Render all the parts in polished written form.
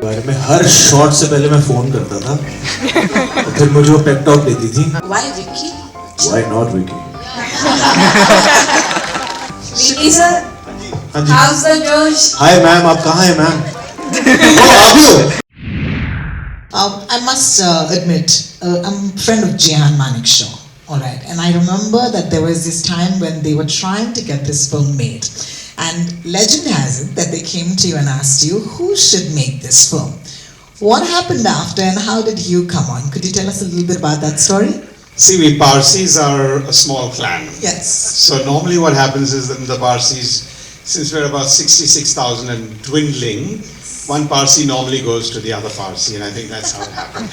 बारे में हर शॉट से पहले मैं फोन करता था और फिर मुझे वो पेप टॉक देती थी. Why Vicky? Why not Vicky? Vicky sir, how's the Josh? Hi ma'am, आप कहाँ हैं ma'am? Oh, आप ही हो? I must admit, I'm a friend of Jehan Manik Shaw, alright, and I remember that there was this time when they were trying to get this film made, and legend has it that they came to you and asked you who should make this film. What happened after and how did you come on? Could you tell us a little bit about that story? See, we Parsis are a small clan. Yes. So normally what happens is that the Parsis, since we're about 66,000 and dwindling, one Parsi normally goes to the other Parsi, and I think that's how it happened.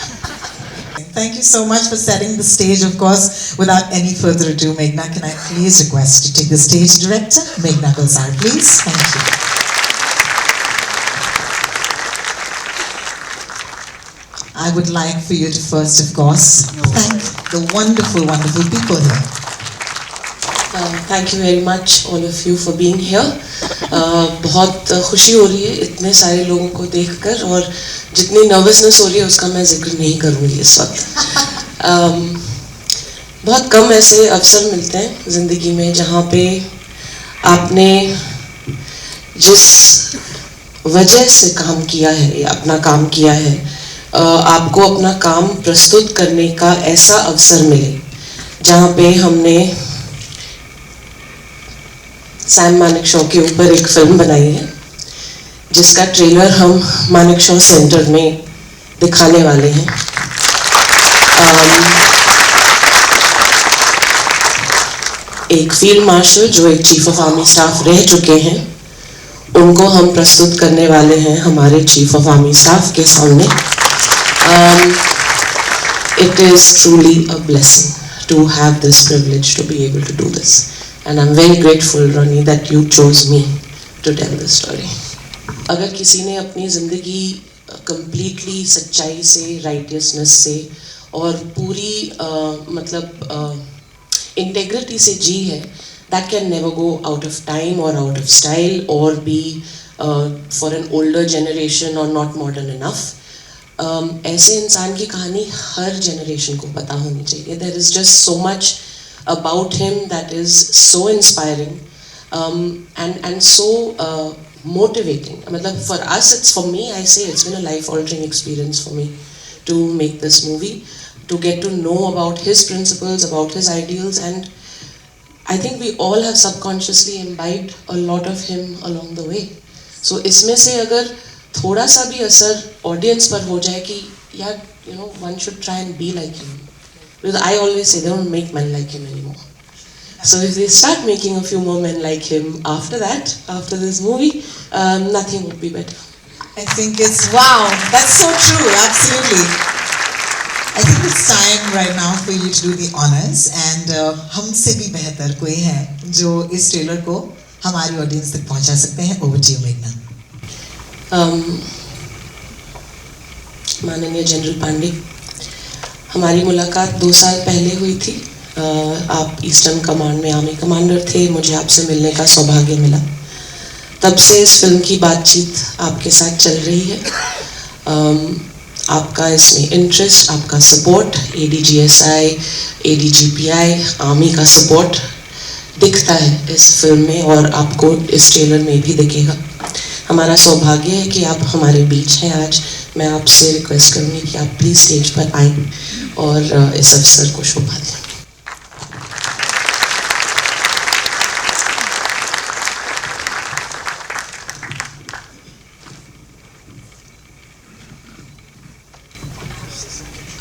Thank you so much for setting the stage, of course. Without any further ado, Meghna, can I please request to take the stage director, Meghna Gulzar, please? Thank you. I would like for you to first, of course, thank the wonderful, wonderful people here. Thank you very much all of you for being here. बहुत खुशी हो रही है इतने सारे लोगों को देखकर, और जितनी नर्वसनेस हो रही है उसका मैं जिक्र नहीं करूँगी इस वक्त. बहुत कम ऐसे अवसर मिलते हैं ज़िंदगी में जहाँ पे आपने जिस वजह से काम किया है या अपना काम किया है, आपको अपना काम प्रस्तुत करने का ऐसा अवसर मिले, जहाँ पे हमने सैम मानिक शॉ के ऊपर एक फिल्म बनाई है जिसका ट्रेलर हम मानिक शॉ सेंटर में दिखाने वाले हैं. एक फील्ड मार्शल जो एक चीफ ऑफ आर्मी स्टाफ रह चुके हैं, उनको हम प्रस्तुत करने वाले हैं हमारे चीफ ऑफ आर्मी स्टाफ के सामने. It is truly a blessing to have this privilege to be able to do this. And I'm very grateful, Ronnie, that you chose me to tell this story. अगर किसी ने अपनी ज़िंदगी completely सच्चाई से, righteousness से और पूरी मतलब integrity से जी है, that can never go out of time or out of style or be for an older generation or not modern enough. ऐसे इंसान की कहानी हर generation को पता होनी चाहिए. There is just so much about him that is so inspiring and so motivating. मतलब for us, it's, for me, I say it's been a life-altering experience for me to make this movie, to get to know about his principles, about his ideals, and I think we all have subconsciously imbibed a lot of him along the way. So इसमें से अगर थोड़ा सा भी असर audience पर हो जाए कि यार, you know, one should try and be like him. Because I always say they don't make men like him anymore. So if they start making a few more men like him after that, after this movie, nothing would be better. I think it's, wow, that's so true, absolutely. I think it's time right now for you to do the honors, and हमसे भी बेहतर कोई है जो इस trailer को हमारी audience तक पहुंचा सकते हैं. Over to you, Meghna. माननीय जनरल पांडे, हमारी मुलाकात 2 साल पहले हुई थी. आप ईस्टर्न कमांड में आर्मी कमांडर थे. मुझे आपसे मिलने का सौभाग्य मिला. तब से इस फिल्म की बातचीत आपके साथ चल रही है. आपका इसमें इंटरेस्ट, आपका सपोर्ट, ADGSI, ADGPI, आर्मी का सपोर्ट दिखता है इस फिल्म में, और आपको इस ट्रेलर में भी दिखेगा. हमारा सौभाग्य है कि आप हमारे बीच हैं आज. मैं आपसे रिक्वेस्ट करूँगी कि आप प्लीज़ स्टेज पर आएं और इस अवसर को शोभा दें.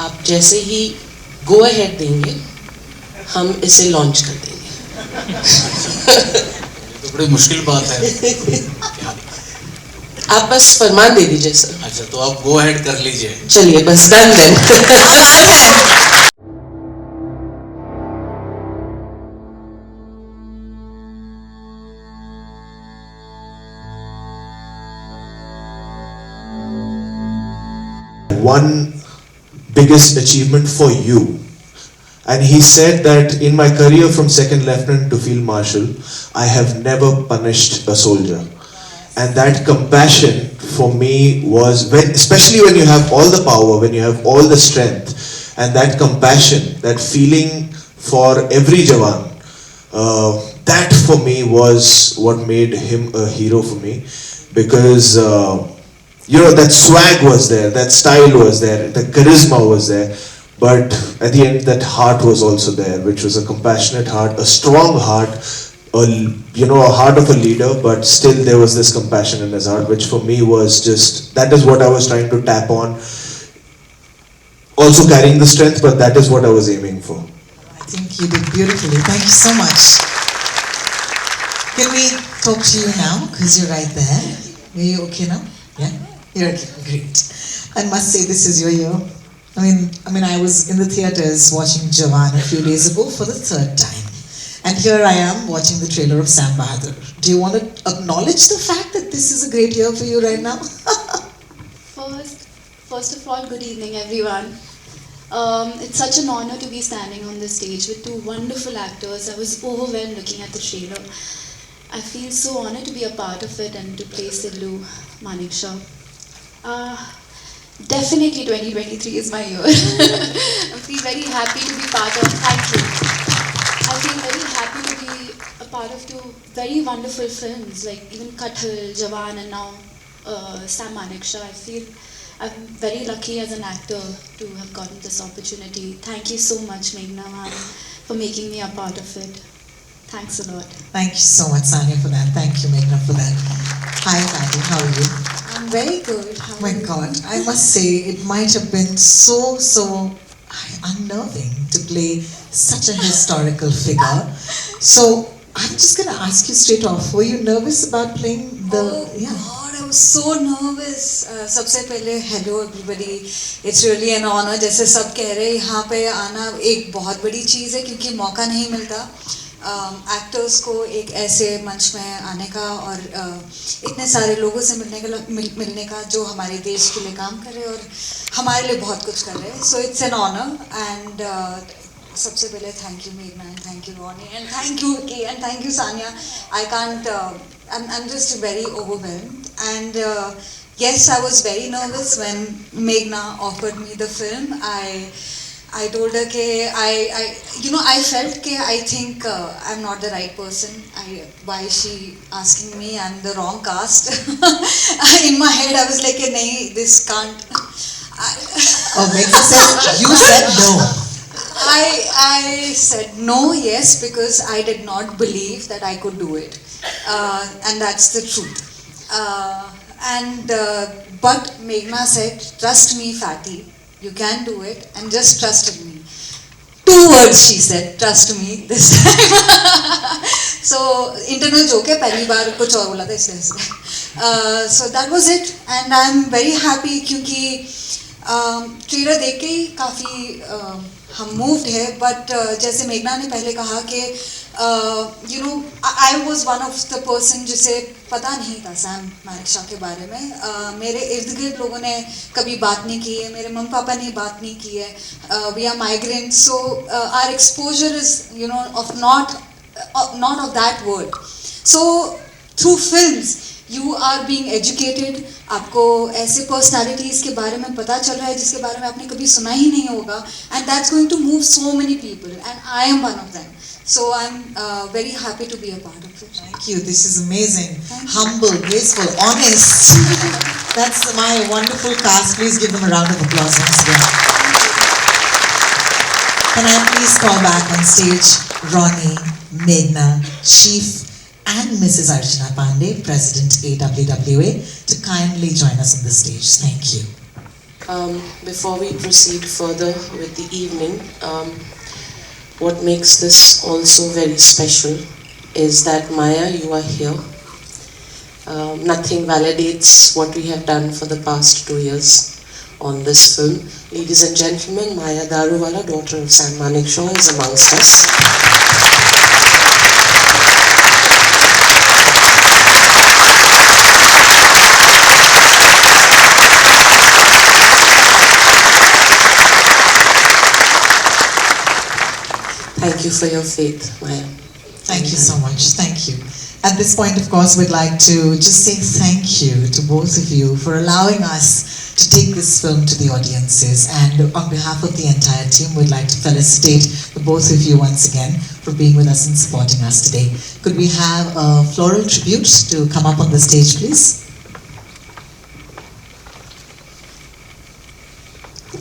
आप जैसे ही गो अहेड देंगे, हम इसे लॉन्च कर देंगे. तो बड़ी मुश्किल बात है. आप बस फरमान दे दीजिए सर. अच्छा, तो आप गो अहेड कर लीजिए. चलिए, बस done then. One biggest achievement for you, and he said that in my career from second lieutenant to field marshal, I have never punished a soldier, and that compassion for me was when, especially when you have all the power, when you have all the strength, and that compassion, that feeling for every Jawan, that for me was what made him a hero for me, because that swag was there, that style was there, the charisma was there, but at the end that heart was also there, which was a compassionate heart, a strong heart, a heart of a leader, but still there was this compassion in his heart, which for me was just, that is what I was trying to tap on. Also carrying the strength, but that is what I was aiming for. I think you did beautifully. Thank you so much. Can we talk to you now? Because you're right there. Are you okay now? Yeah? You're okay. Great. I must say this is your year. I mean, I was in the theatres watching Jawan a few days ago for the third time. And here I am watching the trailer of Sam Bahadur. Do you want to acknowledge the fact that this is a great year for you right now? First of all, good evening everyone. It's such an honor to be standing on this stage with two wonderful actors. I was overwhelmed looking at the trailer. I feel so honored to be a part of it and to play Sidlu Manekshaw. Definitely 2023 is my year. I feel very happy to be part of, thank you. I feel very happy to be a part of two very wonderful films like even Kathal, Jawan and now Sam Manekshaw. I feel I'm very lucky as an actor to have gotten this opportunity. Thank you so much, Meghna ma'am, for making me a part of it. Thanks a lot. Thank you so much, Sanya, for that. Thank you, Meghna, for that. Hi, Patty. How are you? I'm very good. How Oh my God, I must say, it might have been so unnerving to play such a historical figure. So, I'm just going to ask you straight off, were you nervous about playing the... God, I was so nervous. सबसे पहले hello everybody. It's really an honor. जैसे सब कह रहे हैं यहाँ पे आना एक बहुत बड़ी चीज़ है क्योंकि मौका नहीं मिलता एक्टर्स को एक ऐसे मंच में आने का और इतने सारे लोगों से मिलने का जो हमारे देश के लिए काम कर रहे हैं और हमारे लिए बहुत कुछ कर रहे हैं. So it's an honor and सबसे पहले thank you Meghna and thank you Ronnie and thank you Vicky and thank you Sanya. I can't. I'm just very overwhelmed and yes, I was very nervous when Meghna offered me the film. I told her that I felt that I think I'm not the right person. Why is she asking me? I'm the wrong cast. In my head, I was like, "Nahi, this can't." Meghna said, you said no. I said no, yes, because I did not believe that I could do it, and that's the truth. But Meghna said, "Trust me, Fatty. You can do it and just trust in me." 2 words she said, "Trust me" this time. So internal joke है पहली बार कुछ और बोला था इसलिए. So that was it and I'm very happy क्योंकि trailer देख के ही काफ़ी हम मूव्ड है बट जैसे मेघना ने पहले कहा कि I was one of the person जिसे पता नहीं था सैम मानेकशॉ के बारे में. मेरे इर्द गिर्द लोगों ने कभी बात नहीं की है, मेरे मम्मी पापा ने बात नहीं की है. We are migrants, so our exposure is of not of that world. So through films you are being educated. आपको ऐसे personalities के बारे में पता चल रहा है जिसके बारे में आपने कभी सुना ही नहीं होगा, and that's going to move so many people and I am one of them. So I'm very happy to be a part of it. Thank you. This is amazing. Humble, graceful, honest. That's my wonderful cast. Please give them a round of applause once again. Can I please call back on stage Ronnie, Meghna, Chief and Mrs. Archana Pandey, President AWWA, to kindly join us on the stage. Thank you. Before we proceed further with the evening, what makes this also very special is that Maya, you are here. Nothing validates what we have done for the past 2 years on this film. Ladies and gentlemen, Maya Daruwala, daughter of Sam Manekshaw, is amongst us. Thank you for your faith, Maya. Thank you so much. Thank you. At this point, of course, we'd like to just say thank you to both of you for allowing us to take this film to the audiences. And on behalf of the entire team, we'd like to felicitate the both of you once again for being with us and supporting us today. Could we have a floral tribute to come up on the stage, please?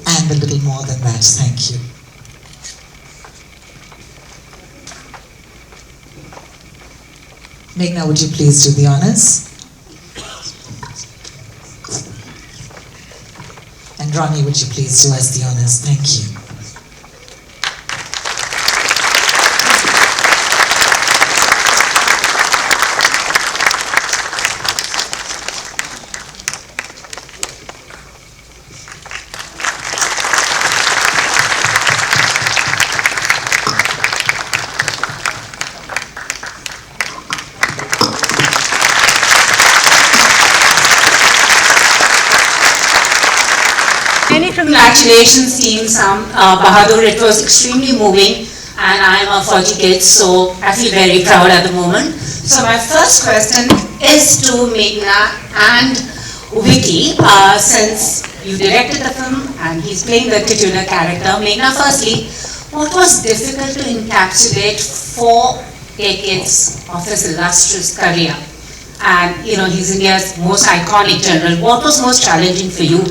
And a little more than that, thank you. Meghna, would you please do the honors? And Ronnie, would you please do us the honors? Thank you. Many congratulations, Team Bahadur. It was extremely moving, and I'm a 40 kid, so I feel very proud at the moment. So my first question is to Meghna and Vicky, since you directed the film and he's playing the titular character. Meghna, firstly, what was difficult to encapsulate 4 decades of his illustrious career? And he's India's most iconic general. What was most challenging for you?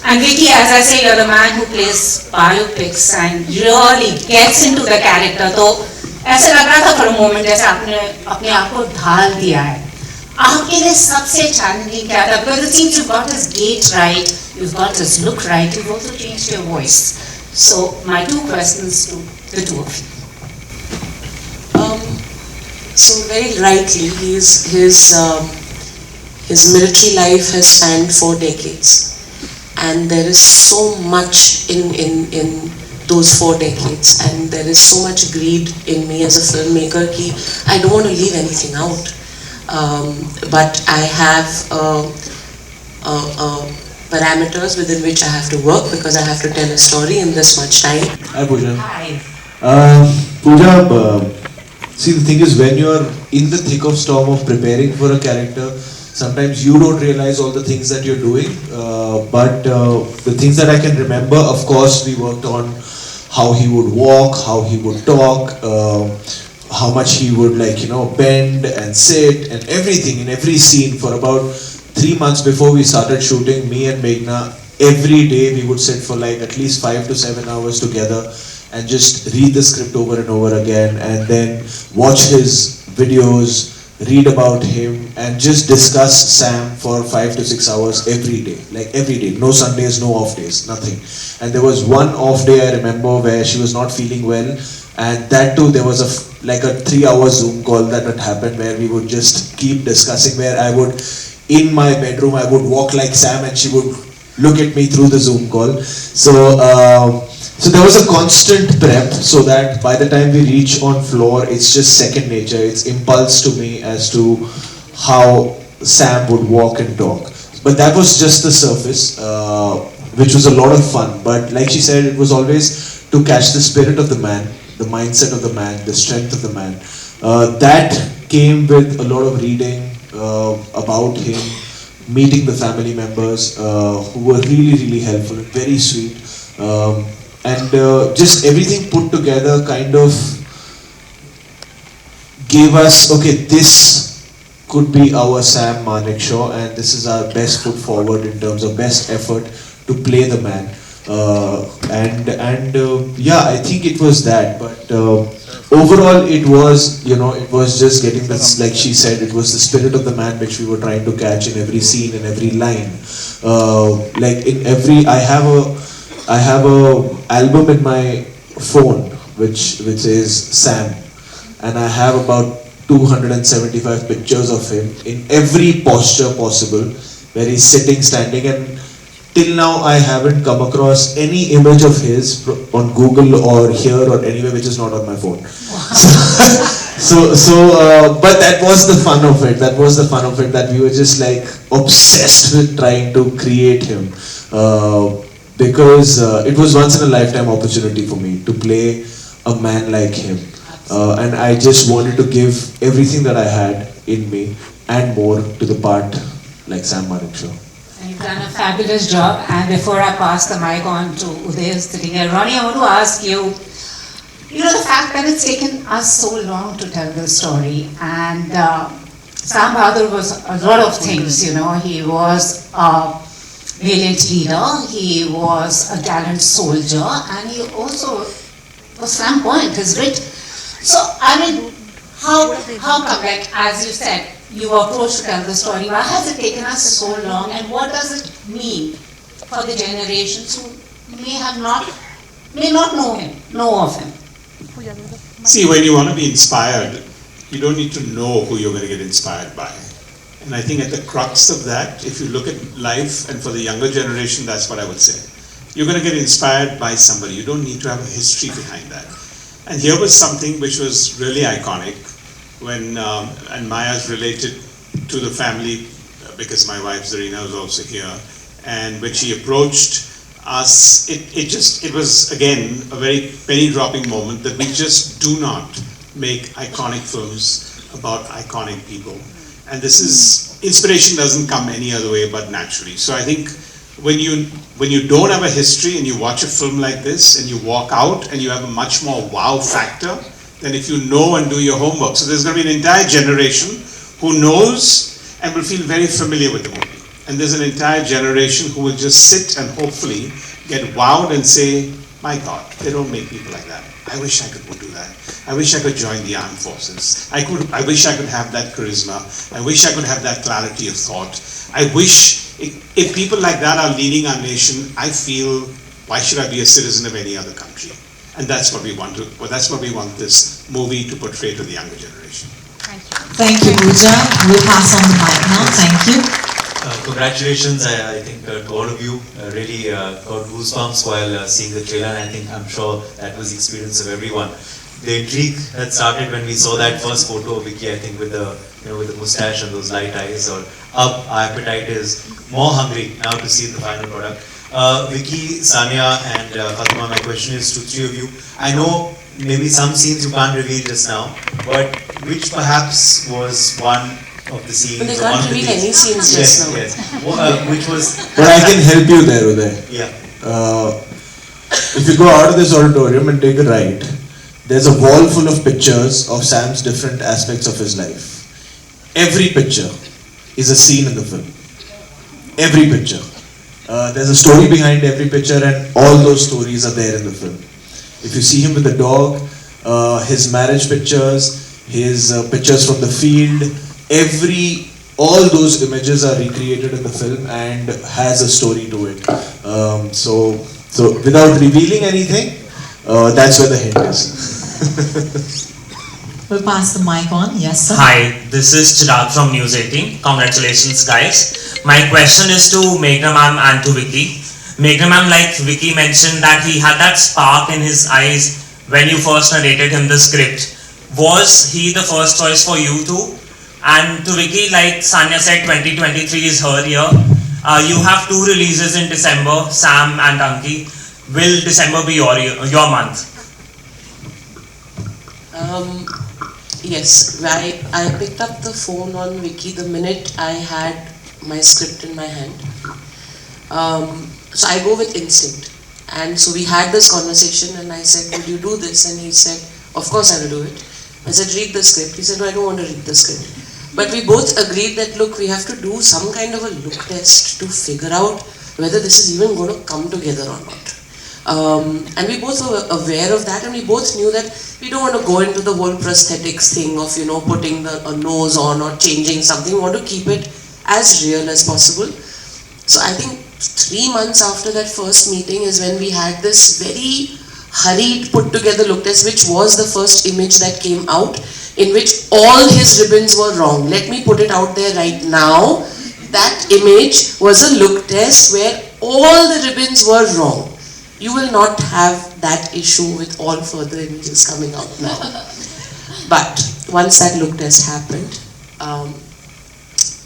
And Vicky, as I say, you're the man who plays biopics and really gets into the character. तो ऐसे लग रहा था for a moment जैसे आपने अपने आप को ढाल दिया है. आपके लिए सबसे challenging क्या था? Because it seems you've got his gait right, you've got his look right, you've also changed your voice. So my 2 questions to the 2 of you. So very rightly, his military life has spanned 4 decades. And there is so much in those 4 decades, and there is so much greed in me as a filmmaker that I don't want to leave anything out. But I have parameters within which I have to work because I have to tell a story in this much time. Hi, Pooja. Hi. Pooja, see, the thing is, when you're in the thick of storm of preparing for a character, sometimes you don't realize all the things that you're doing, but the things that I can remember, of course, we worked on how he would walk, how he would talk, how much he would bend and sit and everything in every scene. For about 3 months before we started shooting, me and Meghna, every day we would sit for at least 5 to 7 hours together and just read the script over and over again, and then watch his videos, read about him, and just discuss Sam for 5 to 6 hours every day, every day, no Sundays, no off days, nothing. And there was one off day I remember where she was not feeling well, and that too there was a 3-hour Zoom call that had happened where we would just keep discussing, where I would, in my bedroom, I would walk like Sam and she would look at me through the Zoom call. So there was a constant prep so that by the time we reach on floor, it's just second nature. It's impulse to me as to how Sam would walk and talk. But that was just the surface, which was a lot of fun. But like she said, it was always to catch the spirit of the man, the mindset of the man, the strength of the man. That came with a lot of reading about him, meeting the family members who were really, really helpful and very sweet. And just everything put together kind of gave us, okay, this could be our Sam Manekshaw, and this is our best foot forward in terms of best effort to play the man. Yeah, I think it was that. But overall, it was, it was just getting this, like she said, it was the spirit of the man which we were trying to catch in every scene, in every line. I have a album in my phone which is Sam, and I have about 275 pictures of him in every posture possible, where he's sitting, standing, and till now I haven't come across any image of his on Google or here or anywhere which is not on my phone. But that was the fun of it. That was the fun of it, that we were just obsessed with trying to create him. Because it was once in a lifetime opportunity for me to play a man like him. And I just wanted to give everything that I had in me and more to the part like Sam Malhotra. And you've done a fabulous job. And before I pass the mic on to Uday who's sitting here, Ronnie, I want to ask you, the fact that it's taken us so long to tell this story, and Sam Bahadur was a lot of things, he was a valiant leader, he was a gallant soldier, and he also was flamboyant, his wit. So, how come, like, as you said, you were approached to tell the story? Why has it taken us so long, and what does it mean for the generations who may not know of him? See, when you want to be inspired, you don't need to know who you're going to get inspired by. And I think at the crux of that, if you look at life, and for the younger generation, that's what I would say. You're going to get inspired by somebody. You don't need to have a history behind that. And here was something which was really iconic when, and Maya's related to the family because my wife Zarina was also here. And when she approached us, it was again a very penny dropping moment that we just do not make iconic films about iconic people. And this is, inspiration doesn't come any other way but naturally. So I think when you don't have a history and you watch a film like this and you walk out and you have a much more wow factor than if you know and do your homework. So there's going to be an entire generation who knows and will feel very familiar with the movie. And there's an entire generation who will just sit and hopefully get wowed and say, my God, they don't make people like that. I wish I could do that. I wish I could join the armed forces. I wish I could have that charisma. I wish I could have that clarity of thought. I wish, if people like that are leading our nation, I feel, why should I be a citizen of any other country? And that's what we want this movie to portray to the younger generation. Thank you. Thank you, Pooja. We'll pass on the mic now. Thank you. Congratulations, I think, to all of you. Really got goosebumps while seeing the trailer, and I'm sure that was the experience of everyone. The intrigue had started when we saw that first photo of Vicky, I think, with the mustache and those light eyes. Our appetite is more hungry now to see the final product. Vicky, Sanya, and Fatima, my question is to three of you. I know maybe some scenes you can't reveal just now, but which perhaps was one of the scenes? But they can't reveal any scenes just now. Yes. Which was... But I can help you there, Uday. Yeah. If you go out of this auditorium and take a right, there's a wall full of pictures of Sam's different aspects of his life. Every picture is a scene in the film. Every picture. There's a story behind every picture, and all those stories are there in the film. If you see him with the dog, his marriage pictures, his pictures from the field, all those images are recreated in the film and has a story to it. So without revealing anything, that's where the hint is. We'll pass the mic on. Yes, sir. Hi, this is Chirag from News 18. Congratulations, guys. My question is to Meghna ma'am and to Vicky. Meghna ma'am, like Vicky mentioned that he had that spark in his eyes when you first narrated him the script. Was he the first choice for you too? And to Vicky, like Sanya said, 2023 is her year. You have 2 releases in December, Sam and Anki. Will December be your month? Yes, I picked up the phone on Vicky the minute I had my script in my hand. So I go with instinct. And so we had this conversation and I said, would you do this? And he said, of course I will do it. I said, read the script. He said, no, I don't want to read the script. But we both agreed that, look, we have to do some kind of a look test to figure out whether this is even going to come together or not. And we both were aware of that, and we both knew that we don't want to go into the whole prosthetics thing of, putting a nose on or changing something. We want to keep it as real as possible. So I think 3 months after that first meeting is when we had this very hurried, put together look test, which was the first image that came out, in which all his ribbons were wrong. Let me put it out there right now. That image was a look test where all the ribbons were wrong. You will not have that issue with all further images coming out now. But once that look test happened,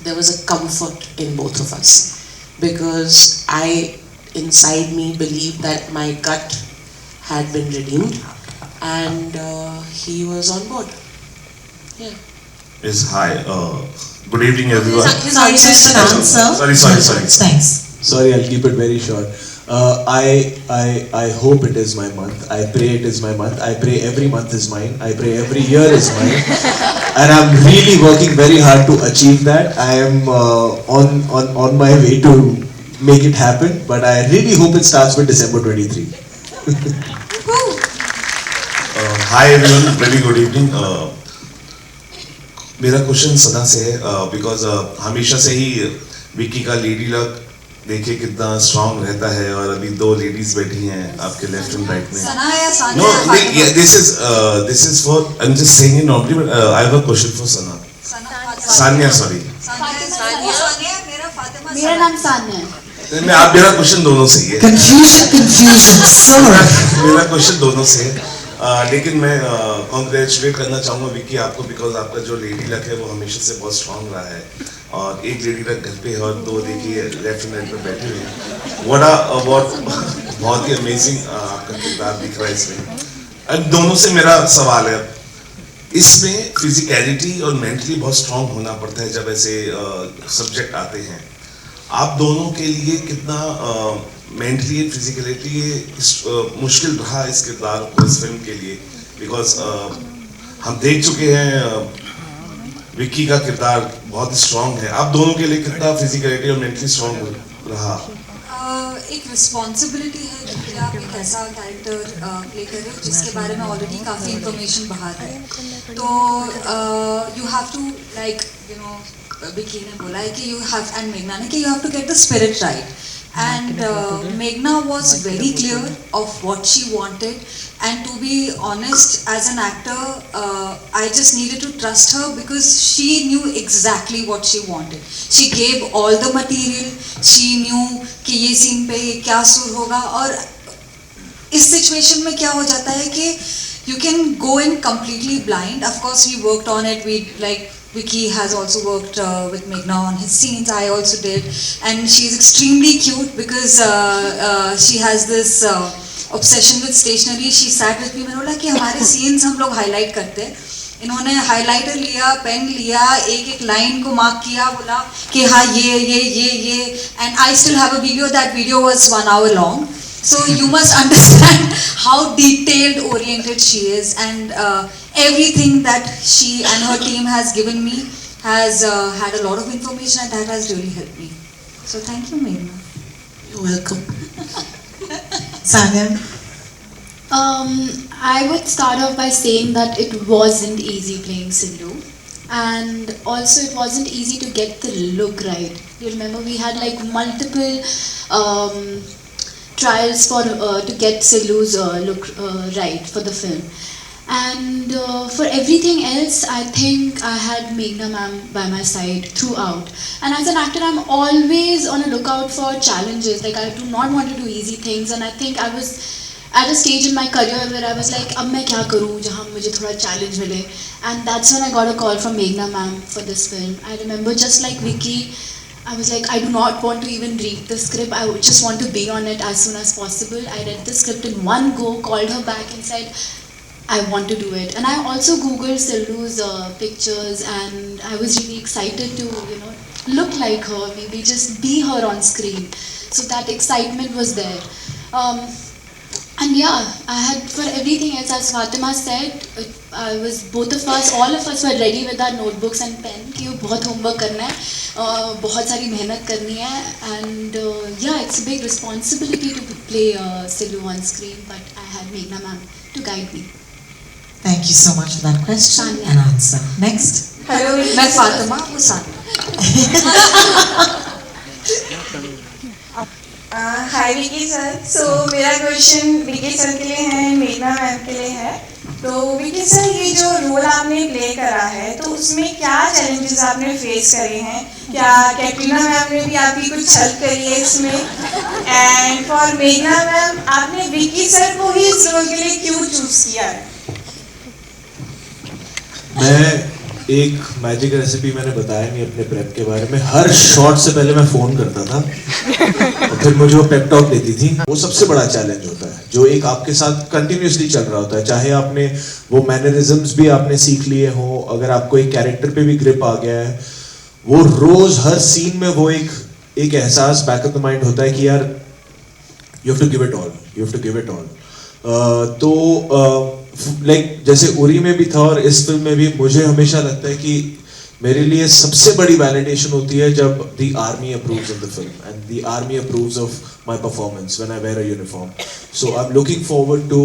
there was a comfort in both of us, because I, inside me, believed that my gut had been redeemed, and he was on board. Yeah. is hi. Good evening, everyone. Sorry, just an answer. Sorry. Thanks. Sorry, I'll keep it very short. I hope it is my month. I pray it is my month. I pray every month is mine. I pray every year is mine. And I'm really working very hard to achieve that. I am on my way to make it happen. But I really hope it starts with December 23. Hi everyone, very good evening. मेरा question सदा से है because हमेशा से ही विक्की का lady luck देखिए कितना strong रहता है और अभी दो लेडीज बैठी हैं आपके लेफ्ट एंड राइट में. No, this is for I am just saying in normally but I have a question for Sanya. Sorry, मेरा नाम सान्या है. मैं आप मेरा क्वेश्चन दोनों से ही है. Confusion. Sorry. मेरा क्वेश्चन दोनों से है. लेकिन मैं कॉन्ग्रेचुलेट करना चाहूँगा विक्की आपको बिकॉज आपका जो लेडी लक है वो हमेशा से बहुत स्ट्रांग रहा है और एक लेडी लक घर पे है और दो देखिए लेफ्ट एंड राइट में बैठे हुए हैं. बहुत ही अमेजिंग आपका किरदार दिख रहा है इसमें. अब दोनों से मेरा सवाल है, इसमें फिजिकलिटी और मेंटली बहुत स्ट्रांग होना पड़ता है जब ऐसे सब्जेक्ट आते हैं. आप दोनों के लिए कितना मेंटली एंड फिजिकलिटी मुश्किल रहा इस किरदार को, इस फिल्म के लिए? बिकॉज हम देख चुके हैं विक्की का किरदार बहुत स्ट्रांग है. आप दोनों के लिए कितना फिजिकलिटी और मेंटली स्ट्रांग रहा? एक रिस्पॉन्सिबिलिटी है कि आप एक ऐसा कैरेक्टर प्ले करें जिसके बारे में ऑलरेडी काफ़ी इंफॉर्मेशन बाहर है. तो you have to like Vicky ने बोला है कि यू हैव एंड मेघना ने कि you have to get the spirit right. And Meghna was very clear of what she wanted, and to be honest, as an actor, I just needed to trust her because she knew exactly what she wanted. She gave all the material. She knew कि ये scene पे क्या सुर होगा और इस situation में क्या हो जाता है कि you can go in completely blind. Of course, we worked on it. Vicky has also worked with Meghna on his scenes. I also did, and she's extremely cute because she has this obsession with stationery. She sat with me. मैंने बोला कि हमारे scenes हम लोग highlight करते हैं. इन्होंने highlighter लिया, पेन लिया, एक लाइन को मार्क किया, बोला कि हाँ ये, and I still have a video. That video was 1 hour long. So you must understand how detailed oriented she is, and everything that she and her team has given me has had a lot of information, and that has really helped me. So thank you, Meghna. You're welcome. Sanya? I would start off by saying that it wasn't easy playing Sindhu, and also it wasn't easy to get the look right. You remember we had like multiple trials for to get Sindhu's look right for the film. And for everything else, I think I had Meghna ma'am by my side throughout. And as an actor, I'm always on a lookout for challenges. Like I do not want to do easy things. And I think I was at a stage in my career where I was like, अब मैं क्या करूँ जहाँ मुझे थोड़ा challenge मिले. And that's when I got a call from Meghna ma'am for this film. I remember just like Vicky, I was like, I do not want to even read the script. I just want to be on it as soon as possible. I read the script in one go, called her back and said, I want to do it. And I also Googled Sindhu's pictures, and I was really excited to, look like her, maybe just be her on screen. So that excitement was there. And yeah, I had for everything else, as Fatima said, all of us were ready with our notebooks and pen कि वो बहुत homework करना है, बहुत सारी मेहनत करनी है, and yeah, it's a big responsibility to play Sindhu on screen, but I had Meghna ma'am to guide me. Thank you so much for that question Sanya. and answer. Next. Hello, मैं फातिमा, वो सान्या. हाय Vicky sir. सो मेरा question Vicky sir के लिए है, मेघना ma'am के लिए है. तो विकी सर, ये जो रोल आपने प्ले करा है तो उसमें क्या चैलेंजेस आपने फेस करे हैं? क्या कैटरीना मैम ने भी आपकी कुछ हेल्प करी है इसमें? एंड फॉर मेघना मैम, आपने विकी सर को ही इस रोल के लिए क्यों चूज किया है? एक मैजिक रेसिपी मैंने बताया नहीं अपने प्रेप के बारे में. हर शॉट से पहले मैं फोन करता था और फिर मुझे वो पेप टॉक देती थी. वो सबसे बड़ा चैलेंज होता है जो एक आपके साथ कंटिन्यूसली चल रहा होता है. चाहे आपने वो मैनरिज्म्स भी आपने सीख लिए हो, अगर आपको एक कैरेक्टर पे भी ग्रिप आ गया है, वो रोज हर सीन में वो एक एहसास बैक ऑफ द माइंड होता है कि यार you have to give it all, you have to give it all. तो लाइक जैसे उरी में भी था और इस फिल्म में भी मुझे हमेशा लगता है कि मेरे लिए सबसे बड़ी वैलिडेशन होती है जब the army approves of the film and the army approves of my performance when I wear a uniform. So I am looking forward to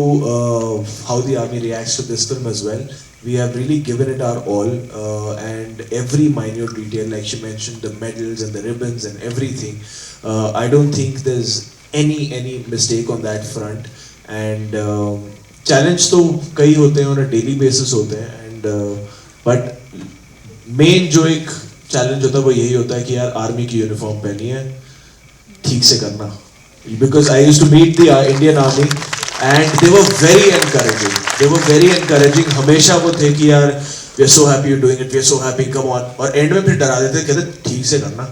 how the army reacts to this film as well. We have really given it our all, and every minute detail, like she mentioned, the medals and the ribbons and everything. I don't think there's any mistake on that front. And challenge तो कई होते हैं on a daily basis होते हैं, and but main जो एक challenge होता है वो यही होता है कि यार आर्मी की यूनिफॉर्म पहनी है, ठीक से करना. Because I used to meet the Indian Army. And they were very encouraging. They were very encouraging. हमेशा वो थे कि यार we are so happy you're doing it. We are so happy. Come on. और end में फिर डरा देते, कहते ठीक से करना.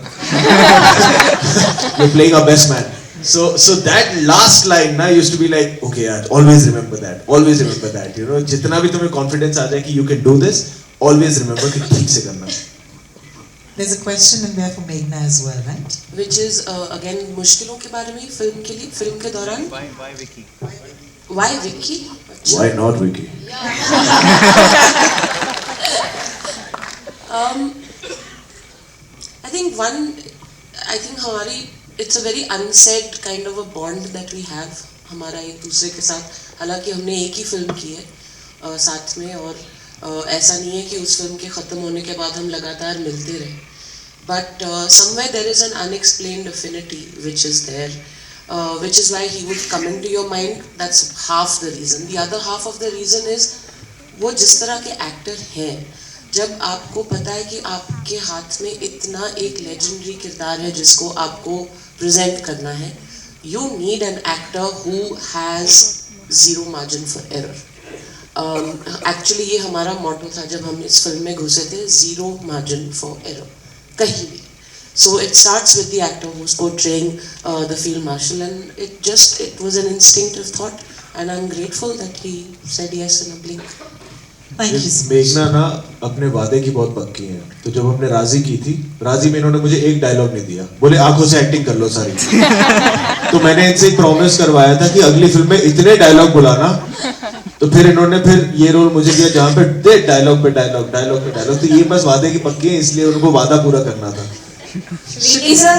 You're playing our best man. So that last line ना used to be like, okay यार, always remember that. Always remember that. You know, जितना भी तुम्हें confidence आ जाए कि you can do this, always remember कि ठीक से करना. There's a question in there for Meghna as well, right? Which is again मुश्किलों के बारे में फिल्म के लिए, फिल्म के दौरान. Why Vicky? Why Vicky? Why not Vicky? I think हमारी it's a very unsaid kind of a bond that we have हमारा एक दूसरे के साथ. हालांकि हमने एक ही फिल्म की है साथ में, और ऐसा नहीं है कि उस फिल्म के ख़त्म होने के बाद हम लगातार मिलते रहे. But somewhere there is an unexplained affinity which is there, which is why he would come into your mind. That's half the reason. The other half of the reason is वो जिस तरह के एक्टर हैं, जब आपको पता है कि आपके हाथ में इतना एक लेजेंडरी किरदार है जिसको आपको प्रेजेंट करना है, you need an actor who has zero margin for error. Actually ये हमारा मोटो था जब हम इस फिल्म में घुसे थे, zero margin for error कहीं भी. So it starts with the actor who's portraying the field marshal, and it was an instinctive thought, and I'm grateful that he said yes in a blink. Thank you. मेघना ना अपने वादे की बहुत पक्की है. तो जब हमने राजी की थी, राजी में इन्होंने मुझे एक डायलॉग नहीं दिया, बोले आंखों से एक्टिंग कर लो सारी. तो मैंने इनसे एक प्रॉमिस करवाया था कि अगली फिल्म में इतने डायलॉग बुलाना. तो फिर इन्होंने ये रोल मुझे दिया जहाँ पे दे डायलॉग पे डायलॉग, डायलॉग पे डायलॉग. तो ये बस वादे की पक्की है, इसलिए उनको वादा पूरा करना था. विकी सर,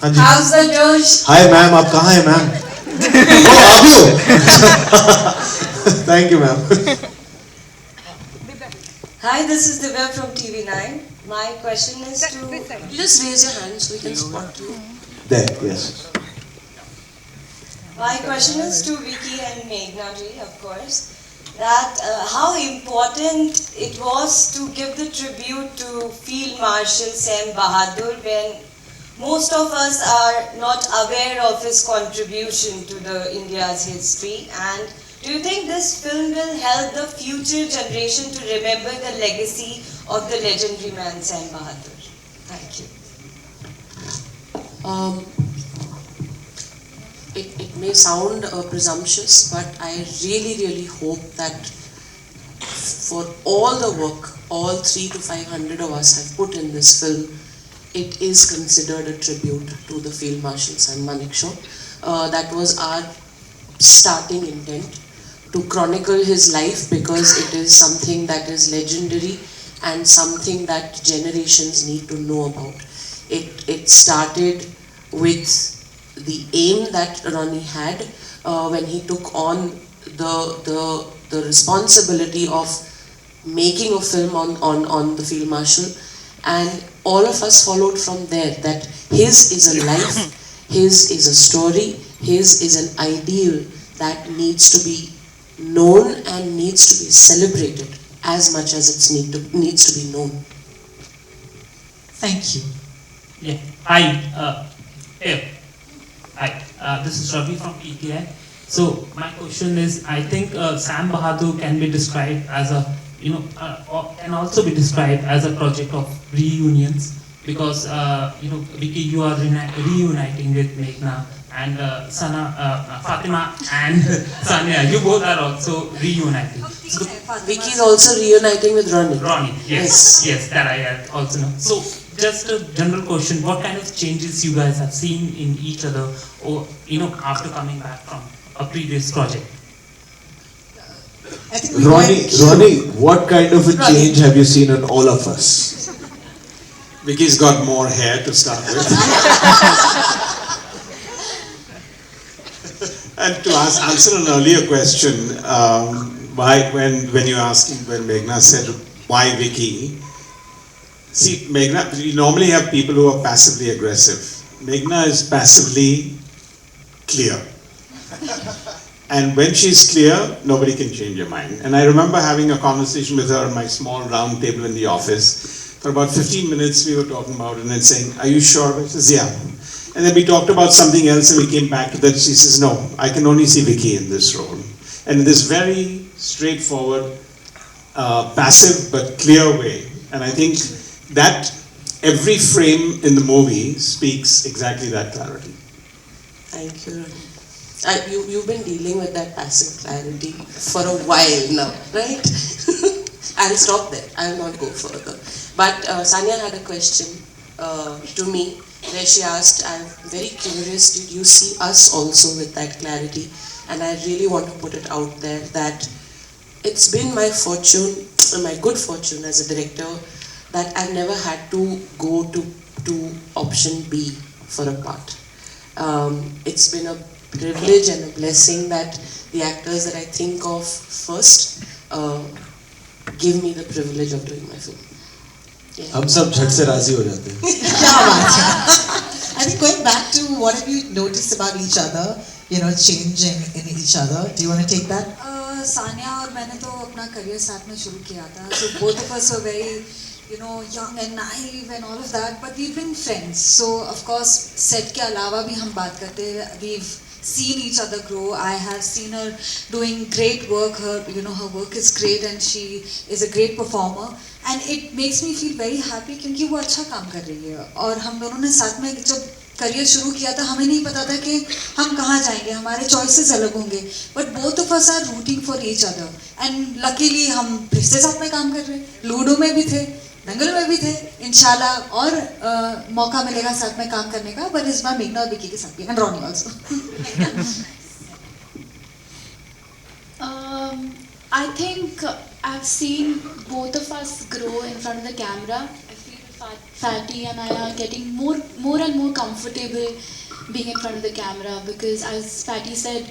हाँ जी. हाउस द जोश? हाय मैम, आप कहाँ हैं मैम? ओ आप ही हो. Thank you ma'am. Hi, this is Divya from TV9. My question is to... You just raise your hand so we can spot you. There, yes. My question is to Vicky and Meghna ji, of course, that how important it was to give the tribute to Field Marshal Sam Bahadur when most of us are not aware of his contribution to the India's history. And do you think this film will help the future generation to remember the legacy of the legendary man Sam Bahadur? Thank you. It may sound presumptuous, but I really hope that for all the work all 300 to 500 of us have put in this film, it is considered a tribute to the Field Marshal Sanya Malhotra. That was our starting intent, to chronicle his life, because it is something that is legendary and something that generations need to know about. It started with the aim that Ronnie had when he took on the responsibility of making a film on the Field Marshal, and all of us followed from there, that his is a life, his is a story, his is an ideal that needs to be known and needs to be celebrated as much as it needs to be known. Thank you. Yeah. Hi. Hi. This is Ravi from EKI. So my question is, I think Sam Bahadur can be described as a can also be described as a project of reunions, because Vicky, you are reuniting with Meghna, and Fatima and Sanya, you both are also reuniting. So Vicky is also reuniting with Ronnie. Ronnie, yes, that I also know. So just a general question: what kind of changes you guys have seen in each other, or after coming back from a previous project? I think Ronnie, what kind of a change have you seen in all of us? Vicky's got more hair to start with. And to answer an earlier question, when you asked, when Meghna said, why Vicky? See, Meghna, you normally have people who are passively aggressive. Meghna is passively clear. And when she's clear, nobody can change your mind. And I remember having a conversation with her on my small round table in the office. For about 15 minutes we were talking about it and then saying, are you sure? I says, yeah. And then we talked about something else and we came back to that. She says, no, I can only see Vicky in this role. And in this very straightforward, passive but clear way. And I think that every frame in the movie speaks exactly that clarity. Thank you. You've been dealing with that passive clarity for a while now, right? I'll stop there. I'll not go further. But Sanya had a question to me where she asked, I'm very curious, did you see us also with that clarity? And I really want to put it out there that it's been my fortune, my good fortune as a director, that I've never had to go to option B for a part. It's been a privilege and a blessing that the actors that I think of first give me the privilege of doing my film. हम सब झट से राजी हो जाते हैं. क्या बात है. I think going back to what have you noticed about each other, changing in each other. Do you want to take that? Sania और मैंने तो अपना करियर साथ में शुरू किया था. So both of us were very, young and naive and all of that, but we've been friends. So of course set के अलावा भी हम बात करते हैं. We've seen each other grow. I have seen her doing great work. Her work is great and she is a great performer. And it makes me feel very happy क्योंकि वो अच्छा काम कर रही है. और हम दोनों ने साथ में जब करियर शुरू किया था हमें नहीं पता था कि हम कहाँ जाएंगे, हमारे चॉइसेस अलग होंगे. But both of us are rooting for each other. And luckily हम फिर से साथ में काम कर रहे हैं. लूडो में भी थे, दंगल में भी थे. इंशाल्लाह और मौका मिलेगा साथ में काम करने का. पर इस बार मेघना और विकी के साथ भी. And Ronnie also. I think I've seen both of us grow in front of the camera. I feel Fatty and I are getting more and more comfortable being in front of the camera because, as Fatty said,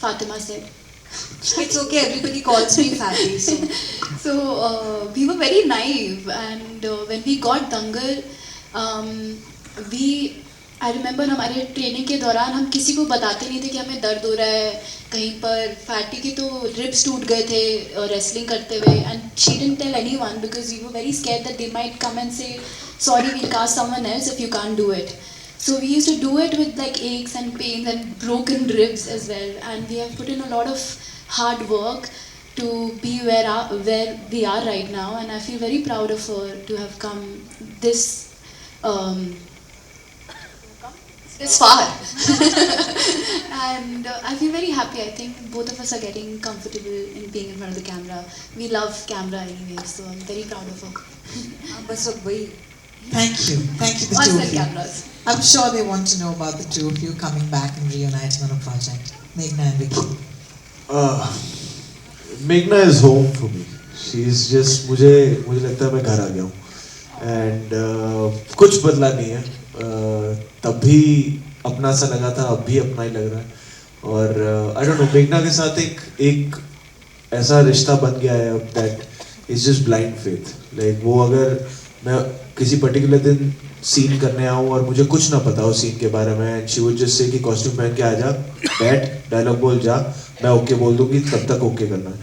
Fatima said, it's okay, everybody calls me Fatty. So we were very naive, and when we got Dangal, I remember हमारे training के दौरान हम किसी को बताते नहीं थे कि हमें दर्द हो रहा है कहीं पर. फैटी के तो रिब्स टूट गए थे रेसलिंग करते हुए, and she didn't tell anyone because we were very scared that they might come and say, sorry, we'll cast someone else if you can't do it. So we used to do it with like aches and pains and broken ribs as well, and we have put in a lot of hard work to be where we are right now, and I feel very proud of her to have come this far. And I feel very happy. I think both of us are getting comfortable in being in front of the camera. We love camera anyway, so I'm very proud of her. Thank you the two of you. Cameras. I'm sure they want to know about the two of you coming back and reuniting on a project. Meghna and Vicky. Meghna is home for me. She's just मुझे लगता है मैं घर आ गया हूँ. And कुछ बदला नहीं है. तब भी अपना सा लगा था, अब भी अपना ही लग रहा है. और I don't know, मेघना के साथ एक ऐसा रिश्ता बन गया है अब that it's just blind faith. Like वो अगर मैं किसी पर्टिकुलर दिन सीन करने आऊँ और मुझे कुछ ना पता हो सीन के बारे में, and she would just say कि कॉस्ट्यूम पहन के आ जा, बैठ, डायलॉग बोल जा, मैं ओके बोल दूँगी, तब तक ओके करना है.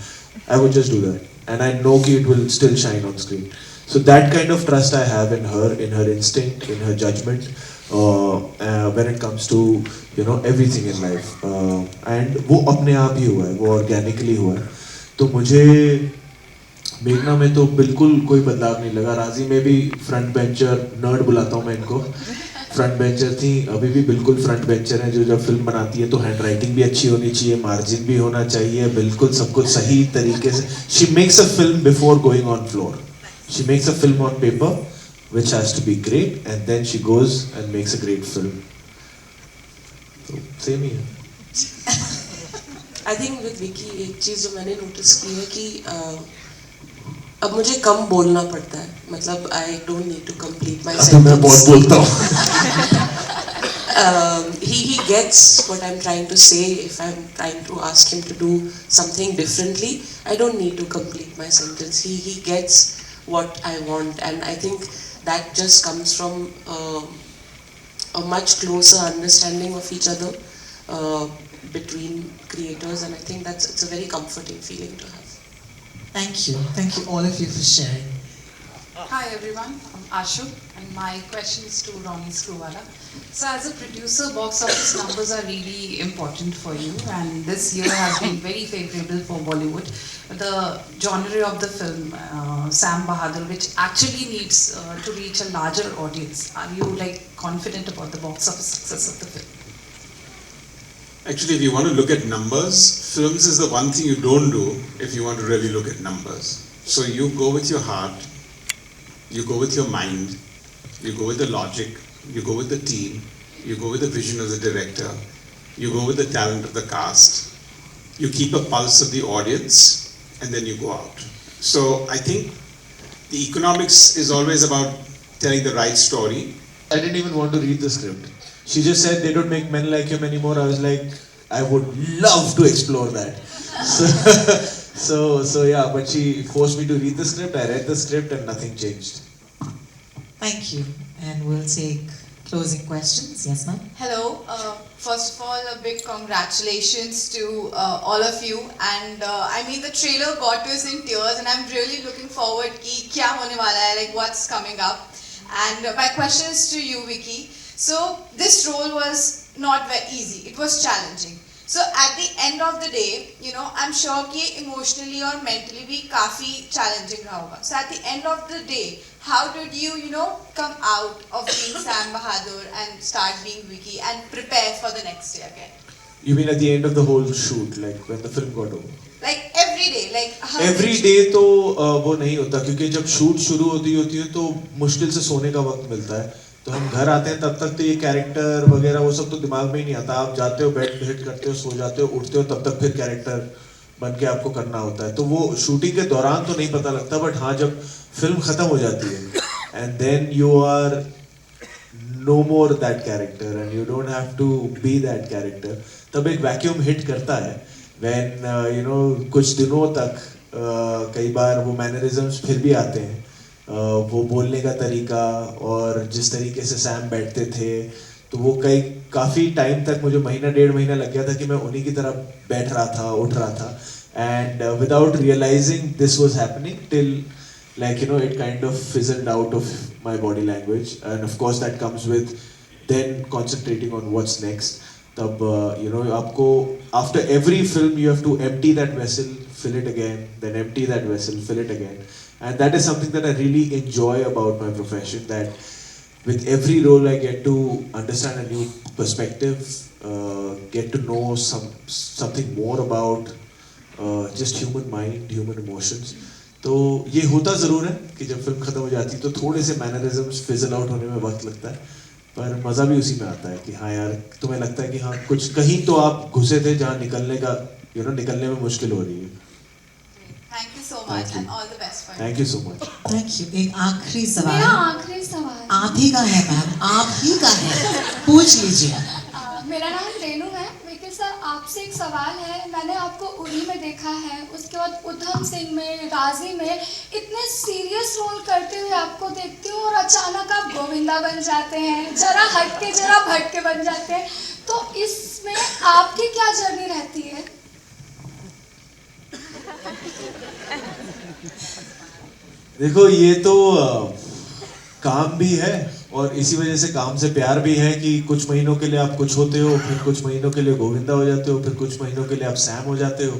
I would just do that, and I know कि it will still shine on screen. So that kind of trust I have in her instinct, in her judgment, when it comes to everything in life. And वो अपने आप ही हुआ है, वो organically हुआ है. तो मुझे मेघना में तो बिल्कुल कोई बदलाव नहीं लगा. राजी में भी फ्रंट बेंचर नर्ड बुलाता हूँ मैं इनको. फ्रंट बेंचर थी, अभी भी बिल्कुल फ्रंट बेंचर हैं. जो जब फिल्म बनाती है तो हैंड राइटिंग भी अच्छी होनी चाहिए, मार्जिन भी होना चाहिए, बिल्कुल सब कुछ सही तरीके से. She makes a film before going on floor. She makes a film on paper which has to be great, and then she goes and makes a great film. So same ही है. I think with Vicky एक चीज़ जो मैंने notice की है कि अब मुझे कम बोलना पड़ता है. मतलब I don't need to complete my sentence. मैं बहुत बोलता हूँ. He gets what I'm trying to say. If I'm trying to ask him to do something differently, I don't need to complete my sentence. He gets what I want, and I think that just comes from a much closer understanding of each other between creators, and I think it's a very comforting feeling to have. Thank you all of you for sharing. Hi everyone, I'm Ashu and my question is to Ronnie Screwvala. So as a producer, box office numbers are really important for you, and this year has been very favorable for Bollywood. The genre of the film, Sam Bahadur, which actually needs to reach a larger audience. Are you confident about the box office success of the film? Actually, if you want to look at numbers, films is the one thing you don't do if you want to really look at numbers. So you go with your heart, you go with your mind, you go with the logic, you go with the team, you go with the vision of the director, you go with the talent of the cast, you keep a pulse of the audience, and then you go out. So I think the economics is always about telling the right story. I didn't even want to read the script. She just said they don't make men like him anymore. I was like, I would love to explore that. So yeah, but she forced me to read the script. I read the script and nothing changed. Thank you, and we'll take closing questions. Yes, ma'am. Hello. First of all, a big congratulations to all of you. And I mean, the trailer got us in tears, and I'm really looking forward ki kya hone wala hai, like what's coming up. And my question is to you, Vicky. So this role was not very easy. It was challenging. So at the end of the day, I'm sure कि emotionally or mentally भी काफी challenging रहा होगा. So at the end of the day, how did you, come out of being Sam Bahadur and start being Vicky and prepare for the next day again? You mean at the end of the whole shoot, like when the film got over? Like every day, like how Every day तो वो नहीं होता, क्योंकि जब shoot शुरू होती है तो मुश्किल से सोने का वक्त मिलता है. तो हम घर आते हैं तब तक तो ये कैरेक्टर वगैरह वो सब तो दिमाग में ही नहीं आता. आप जाते हो, बेड हिट करते हो, सो जाते हो, उठते हो, तब तक फिर कैरेक्टर बन के आपको करना होता है. तो वो शूटिंग के दौरान तो नहीं पता लगता, बट हाँ जब फिल्म खत्म हो जाती है and then you are no more that character and you don't have to be that character, तब एक वैक्यूम हिट करता है. व्हेन कुछ दिनों तक कई बार वो मैनरिज्म्स फिर भी आते हैं, वो बोलने का तरीका और जिस तरीके से सैम बैठते थे, तो वो काफ़ी टाइम तक, मुझे महीना डेढ़ महीना लग गया था कि मैं उन्हीं की तरह बैठ रहा था, उठ रहा था. And without realising this was happening till it kind of fizzled out of my body language, and of course that comes with then concentrating on what's next. तब आपको after every film you have to empty that vessel, fill it again, then empty that vessel, fill it again. And that is something that I really enjoy about my profession, that with every role I get to understand a new perspective, get to know something more about just human mind, human emotions. तो ये होता ज़रूर है कि जब film ख़त्म हो जाती है तो थोड़े से मैनरिज्म्स फिजल आउट होने में वक्त लगता है, पर मज़ा भी उसी में आता है कि हाँ यार, तुम्हें लगता है कि हाँ कुछ कहीं तो आप घुसे थे जहाँ निकलने का निकलने में मुश्किल हो रही है. Thank you so much and all the best for you. Thank you so much. Thank you. एक आखिरी सवाल. मेरा आखिरी सवाल आप ही का है मैम, आप ही का है, पूछ लीजिए. मेरा नाम रेनू है. विकी सर, आपसे एक सवाल है. मैंने आपको उरी में देखा है, उसके बाद उधम सिंह में, राजी में इतने सीरियस रोल करते हुए आपको देखती हूँ, और अचानक आप गोविंदा बन जाते हैं, जरा हटके जरा भटके बन जाते हैं. तो इसमें आपकी क्या जर्नी रहती है? देखो, ये तो काम भी है और इसी वजह से काम से प्यार भी है कि कुछ महीनों के लिए आप कुछ होते हो, फिर कुछ महीनों के लिए गोविंदा हो जाते हो, फिर कुछ महीनों के लिए आप सैम हो जाते हो,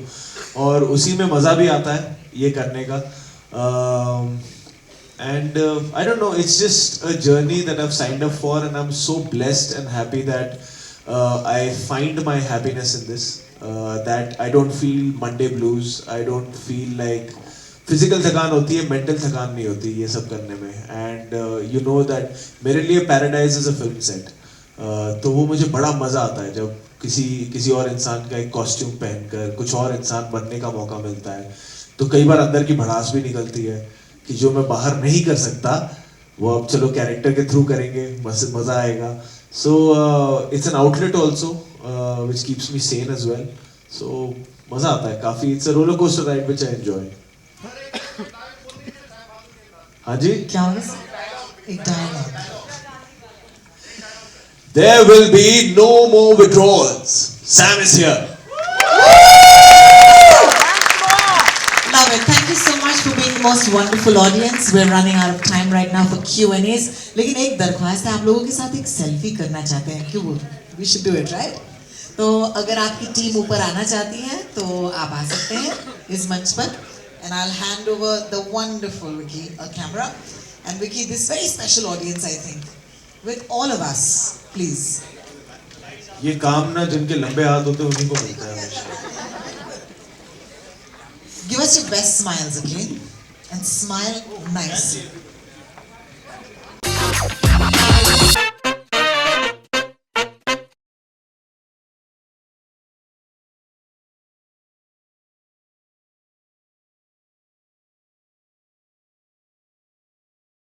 और उसी में मज़ा भी आता है ये करने का. And I don't know, it's just a journey that I've signed up for, and I'm so blessed and happy that I find my happiness in this. That I don't feel Monday blues, I don't feel like physical थकान होती है, mental थकान नहीं होती ये सब करने में. And you know that मेरे लिए paradise is a film set. तो वो मुझे बड़ा मज़ा आता है जब किसी और इंसान का एक कॉस्ट्यूम पहनकर कुछ और इंसान बनने का मौका मिलता है. तो कई बार अंदर की भड़ास भी निकलती है कि जो मैं बाहर नहीं कर सकता वो अब चलो कैरेक्टर के थ्रू करेंगे, मज़ा आएगा. So it's an outlet also which keeps me sane as well. So मज़ा आता है काफ़ी. It's a roller coaster ride which I enjoy. हाँ जी क्या होगा? एक dialogue. There will be no more withdrawals. Sam is here. Love it. Thank you so much for being the most wonderful audience. We're running out of time right now for Q&As. लेकिन एक दरख्वास्त है, आप लोगों के साथ एक selfie करना चाहते हैं. क्यों? We should do it, right? तो अगर आपकी टीम ऊपर आना चाहती है तो आप आ सकते हैं इस मंच पर. And I'll hand over the wonderful Vicky a camera. And Vicky, this very special audience, I think, with all of us, please. ये काम ना जिनके लंबे हाथ होते हैं उन्हीं को मिलता है हमेशा. Give us your best smiles again and smile nice.